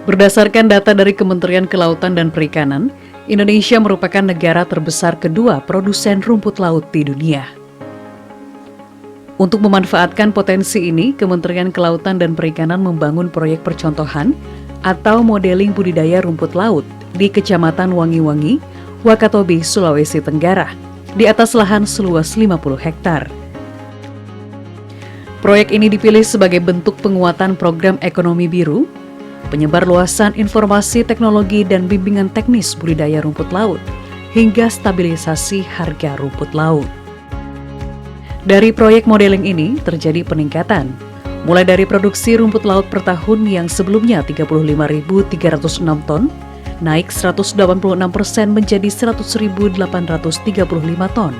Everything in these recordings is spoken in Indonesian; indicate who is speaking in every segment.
Speaker 1: Berdasarkan data dari Kementerian Kelautan dan Perikanan, Indonesia merupakan negara terbesar kedua produsen rumput laut di dunia. Untuk memanfaatkan potensi ini, Kementerian Kelautan dan Perikanan membangun proyek percontohan atau modeling budidaya rumput laut di Kecamatan Wangi-Wangi, Wakatobi, Sulawesi Tenggara, di atas lahan seluas 50 hektar. Proyek ini dipilih sebagai bentuk penguatan program ekonomi biru, penyebar luasan informasi teknologi dan bimbingan teknis budidaya rumput laut, hingga stabilisasi harga rumput laut. Dari proyek modeling ini terjadi peningkatan, mulai dari produksi rumput laut per tahun yang sebelumnya 35.306 ton, naik 186% menjadi 100.835 ton,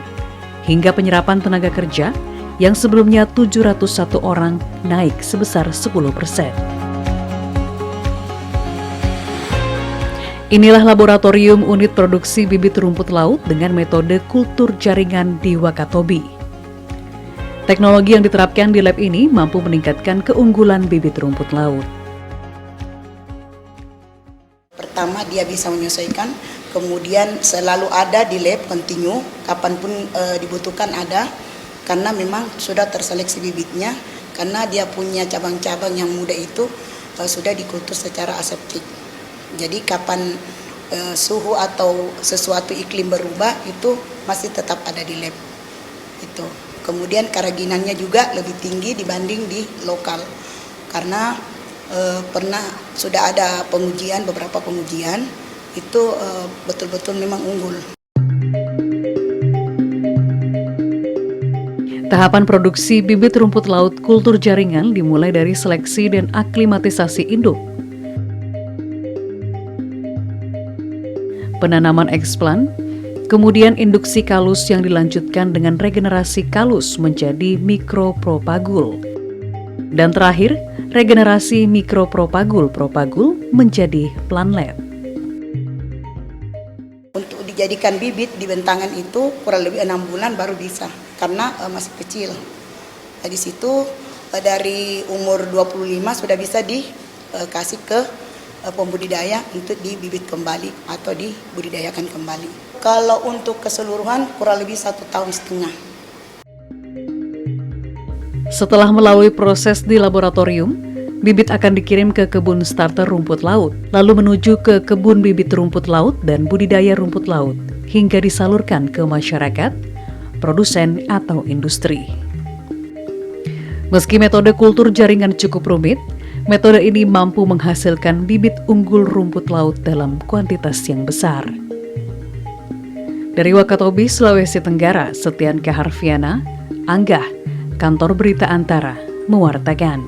Speaker 1: hingga penyerapan tenaga kerja yang sebelumnya 701 orang naik sebesar 10%. Inilah laboratorium unit produksi bibit rumput laut dengan metode kultur jaringan di Wakatobi. Teknologi yang diterapkan di lab ini mampu meningkatkan keunggulan bibit rumput laut.
Speaker 2: Pertama, dia bisa menyesuaikan, kemudian selalu ada di lab, continue, kapanpun dibutuhkan ada, karena memang sudah terseleksi bibitnya, karena dia punya cabang-cabang yang muda itu sudah dikultur secara aseptik. Jadi kapan suhu atau sesuatu iklim berubah itu masih tetap ada di lab. Itu. Kemudian keraginannya juga lebih tinggi dibanding di lokal. Karena sudah ada pengujian, beberapa pengujian itu betul-betul memang unggul.
Speaker 1: Tahapan produksi bibit rumput laut kultur jaringan dimulai dari seleksi dan aklimatisasi induk, penanaman eksplan, kemudian induksi kalus yang dilanjutkan dengan regenerasi kalus menjadi mikropropagul, dan terakhir regenerasi mikropropagul-propagul menjadi planlet.
Speaker 2: Untuk dijadikan bibit di bentangan itu kurang lebih 6 bulan baru bisa, karena masih kecil. Di situ dari umur 25 sudah bisa dikasih ke pembudidaya untuk dibibit kembali atau dibudidayakan kembali. Kalau untuk keseluruhan kurang lebih 1,5 tahun.
Speaker 1: Setelah melalui proses di laboratorium, bibit akan dikirim ke kebun starter rumput laut, lalu menuju ke kebun bibit rumput laut dan budidaya rumput laut, hingga disalurkan ke masyarakat, produsen atau industri. Meski metode kultur jaringan cukup rumit, metode ini mampu menghasilkan bibit unggul rumput laut dalam kuantitas yang besar. Dari Wakatobi, Sulawesi Tenggara, Setian Kaharviana, Anggah, Kantor Berita Antara, mewartakan.